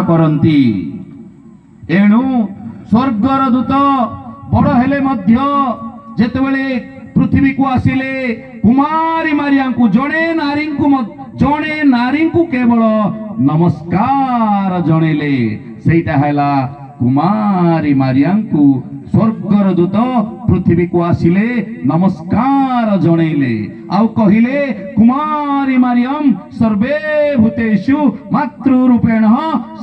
କରନ୍ତି। ଏଣୁ ସ୍ୱର୍ଗର ଦୂତ ବଡ଼ ହେଲେ ମଧ୍ୟ ଯେତେବେଳେ ପୃଥିବୀକୁ ଆସିଲେ କୁମାରୀ ମାରିଆଙ୍କୁ ଜଣେ ନାରୀଙ୍କୁ କେବଳ ନମସ୍କାର ଜଣେଇଲେ। ସେଇଟା ହେଲା କୁମାରୀ ମାରିଆଙ୍କୁ ସ୍ୱର୍ଗର ଦୂତ ପୃଥିବୀକୁ ଆସିଲେ ନମସ୍କାର ଜଣେଇଲେ ଆଉ କହିଲେ କୁମାରୀ ମାରିୟମ୍ ସର୍ବେ ଭୂତେଷୁ ମାତୃରୂପେଣ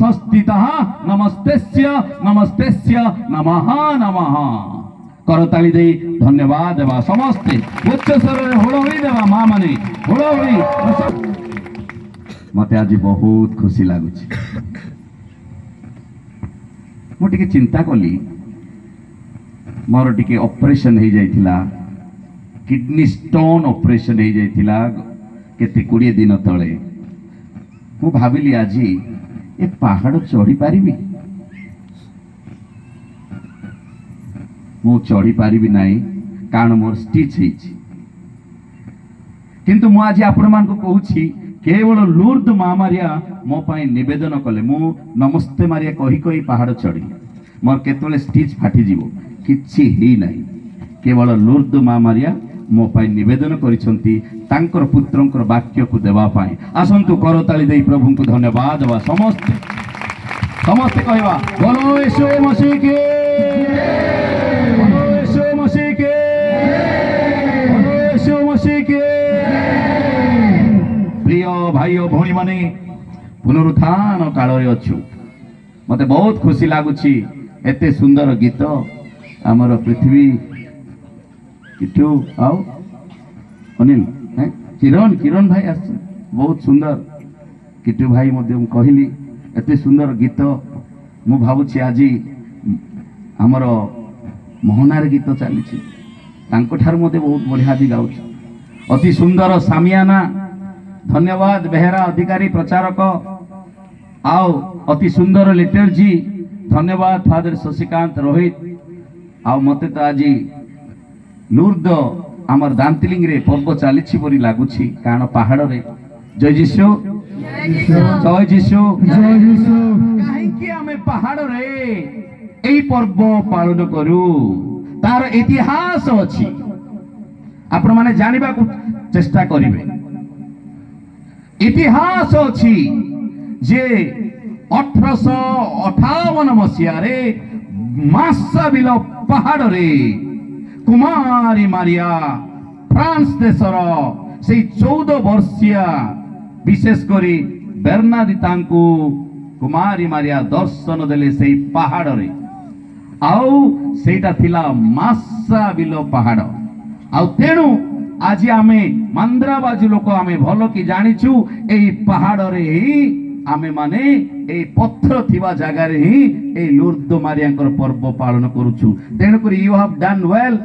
ସଂସ୍ଥିତଃ ନମସ୍ତେସ୍ୟ ନମସ୍ତେସ୍ୟ ନମଃ ନମଃ। କରତାଳି ଦେଇ ଧନ୍ୟବାଦ ଦେବା ସମସ୍ତେ ଉଚ୍ଚ ସ୍ୱରରେ ହୋଳ ହୋଇ ଦେବା ମା ମାନେ ହୋଳ ହୋଇ। ମତେ ଆଜି ବହୁତ ଖୁସି ଲାଗୁଛି। ମୁଁ ଟିକେ ଚିନ୍ତା କଲି ମୋର ଟିକେ ଅପରେସନ ହେଇଯାଇଥିଲା କିଡନୀ ଷ୍ଟୋନ ଅପରେସନ ହେଇଯାଇଥିଲା କେତେ 20 ଦିନ ତଳେ। ମୁଁ ଭାବିଲି ଆଜି ଏ ପାହାଡ଼ ଚଢି ପାରିବି? ମୁଁ ଚଢି ପାରିବି ନାହିଁ କାରଣ ମୋର ଷ୍ଟିଚ୍ ହେଇଛି। କିନ୍ତୁ ମୁଁ ଆଜି ଆପଣମାନଙ୍କୁ କହୁଛି କେବଳ ଲୁର୍ଦ ମା ମାରିଆ ମୋ ପାଇଁ ନିବେଦନ କଲେ। ମୁଁ ନମସ୍ତେ ମାରିଆ କହି କହି ପାହାଡ଼ ଚଢ଼ିଲି। ମୋର କେତେବେଳେ ଷ୍ଟିଚ୍ ଫାଟିଯିବ କିଛି ହେଇନାହିଁ। କେବଳ ଲୁର୍ଦ ମା ମାରିଆ ମୋ ପାଇଁ ନିବେଦନ କରିଛନ୍ତି ତାଙ୍କର ପୁତ୍ରଙ୍କର ବାକ୍ୟକୁ ଦେବା ପାଇଁ। ଆସନ୍ତୁ କରତାଳି ଦେଇ ପ୍ରଭୁଙ୍କୁ ଧନ୍ୟବାଦ ଦେବା ସମସ୍ତେ ସମସ୍ତେ କହିବା ବୋଲୋ ୟୀଶୁ ମसीह କି ବୋଲୋ ୟୀଶୁ ମसीह କି ବୋଲୋ ୟୀଶୁ ମसीह କି। ପ୍ରିୟ ଭାଇ ଓ ଭଉଣୀ ମାନେ ପୁନରୁତ୍ଥାନ କାଳରେ ଅଛୁ। ମତେ ବହୁତ ଖୁସି ଲାଗୁଛି ଏତେ ସୁନ୍ଦର ଗୀତ ଆମର ପୃଥିବୀ କିଟୁ ଆଉ ଅନିଲ କିରଣ ଭାଇ ଆସିଛନ୍ତି ବହୁତ ସୁନ୍ଦର। କିଟୁ ଭାଇ ମଧ୍ୟ ମୁଁ କହିଲି ଏତେ ସୁନ୍ଦର ଗୀତ। ମୁଁ ଭାବୁଛି ଆଜି ଆମର ମୋହନାର ଗୀତ ଚାଲିଛି ତାଙ୍କଠାରୁ ମଧ୍ୟ ବହୁତ ବଢ଼ିଆ ଆଜି ଗାଉଛି। ଅତି ସୁନ୍ଦର ସାମିଆନା। ଧନ୍ୟବାଦ ବେହେରା ଅଧିକାରୀ ପ୍ରଚାରକ ଆଉ ଅତି ସୁନ୍ଦର ଲିଟର୍ଜି। ଧନ୍ୟବାଦ ଫାଦର ଶଶିକାନ୍ତ ରୋହିତ। ଆଉ ମତେ ତ ଆଜି ଲୁର୍ଦ ଆମର ଦାନ୍ତିଲିଙ୍ଗରେ ପର୍ବ ଚାଲିଛି ପରି ଲାଗୁଛି କାରଣ ପାହାଡ଼ରେ ଜୟ ଯୀଶୁ ଜୟ ଯୀଶୁ ଜୟ ଯୀଶୁ। କାହିଁକି ଆମେ ପାହାଡ଼ରେ এই পর্ব পালন করু? তার ইতিহাস ଅଛି। ଆପଣ ମାନେ ଜାଣିବାକୁ ଚେଷ୍ଟା କରିବେ। ইতিহাস ଅଛି যে 1858 মସିହାରେ ମାର୍ଶାବିଲ ପାହାଡ଼ରେ କୁମାରୀ ମାରିଆ ଫ୍ରାନ୍ସ ଦେଶର ସେଇ 14 ବର୍ଷିଆ ବିଶେଷ କରି ବେର୍ନାଦିତାଙ୍କୁ କୁମାରୀ ମାରିଆ ଦର୍ଶନ ଦେଲେ ସେଇ ପାହାଡ଼ରେ। ଆଉ ସେଇଟା ଥିଲା ମାର୍ଶାବିଲ ପାହାଡ଼। ଆଉ ତେଣୁ ଆଜି ଆମେ ମାନ୍ଦ୍ରାବାଜୀ ଲୋକ ଆମେ ଭଲ କି ଜାଣିଛୁ ଏଇ ପାହାଡ଼ରେ ହିଁ ଆମେ ମାନେ এই পথর থিবা জায়গায় হি এই লুর্দ মারিয়াঙ্কর পর্ব পালন করুছু। তেণুকরি ইউ হ্যাভ ডান ওয়েল।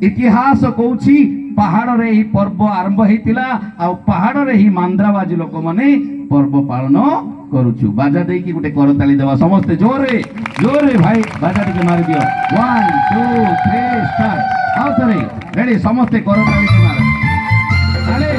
ইতিহাস কৌছি পাহাড়রে এই পর্ব আরম্ভ হইতিলা আর পাহাড়রে হি মান্দ্রাবাজী লোক মানে পর্ব পালন করুছু। বাজা দেইকি গোটে করতালি দেওয়া সমস্তে জোরে জোরে ভাই বাজা টিকে মারি দিও। 1 2 3 স্টার্ট। আও থরে রেডি সমস্তে করতালি মার। আরে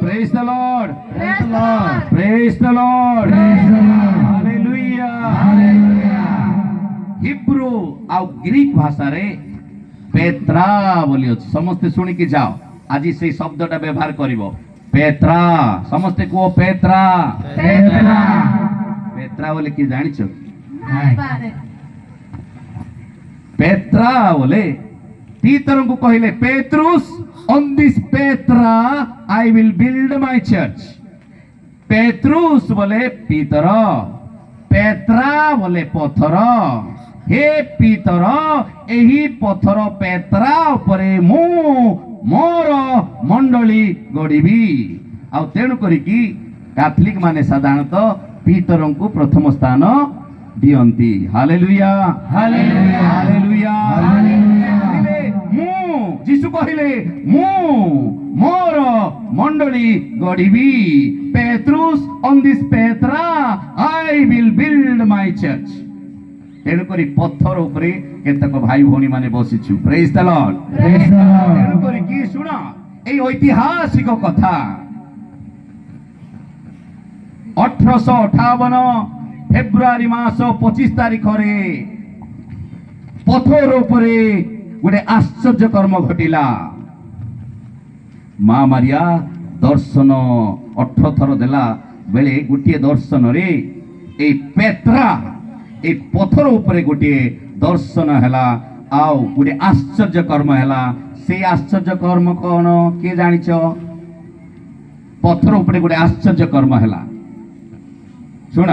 Praise the Lord. Praise the Lord. Praise the Lord. Hallelujah. Hallelujah. Hebrew ଆଉ ଗ୍ରୀକ ଭାଷାରେ ପେତ୍ରା ବୋଲି ଅଛି। ସମସ୍ତେ ଶୁଣିକି ଯାଅ ଆଜି ସେଇ ଶବ୍ଦଟା ବ୍ୟବହାର କରିବ ପେତ୍ରା। ସମସ୍ତେ କୁହ ପେତ୍ରା। ପେତ୍ରା ପେତ୍ରା ବୋଲି କି ଜାଣିଛ? ପେତ୍ରା ବୋଲେ ପିତରଙ୍କୁ କହିଲେ ପେତ୍ରୁସ on this Petra I will build my church. Petrus बोले पीतर, पेत्रा बोले पत्थर। हे पीतर एही पत्थर पेत्रा उपरे मु मोर मंडली गढ़ी। आ तेणु करिकी कैथोलिक माने साधारणतः पीतरंकु प्रथम स्थान दियंती। Hallelujah hallelujah hallelujah hallelujah. जीशु कहले मु मोर मंडली गढ़ी। Petrus on this petra I will build my church. ତେଣୁକରି ପଥର ଉପରେ କେତେକ ଭାଇ ଭଉଣୀ ମାନେ ବସିଛୁ। Praise the Lord. Praise the Lord. ତେଣୁକରି କି ଶୁଣ ଏଇ ଐତିହାସିକ କଥା 1858 ଫେବୃଆରୀ ମାସ 25 ତାରିଖରେ ପଥର ଉପରେ ଗୋଟେ ଆଶ୍ଚର୍ଯ୍ୟ କର୍ମ ଘଟିଲା। ମା ମାରିଆ ଦର୍ଶନ 18 ଥର ଦେଲା ବେଳେ ଗୋଟିଏ ଦର୍ଶନରେ ଏଇ ପେତ୍ରା ଏଇ ପଥର ଉପରେ ଗୋଟିଏ ଦର୍ଶନ ହେଲା ଆଉ ଗୋଟେ ଆଶ୍ଚର୍ଯ୍ୟ କର୍ମ ହେଲା। ସେଇ ଆଶ୍ଚର୍ଯ୍ୟ କର୍ମ କଣ କିଏ ଜାଣିଛ? ପଥର ଉପରେ ଗୋଟେ ଆଶ୍ଚର୍ଯ୍ୟ କର୍ମ ହେଲା। ଶୁଣ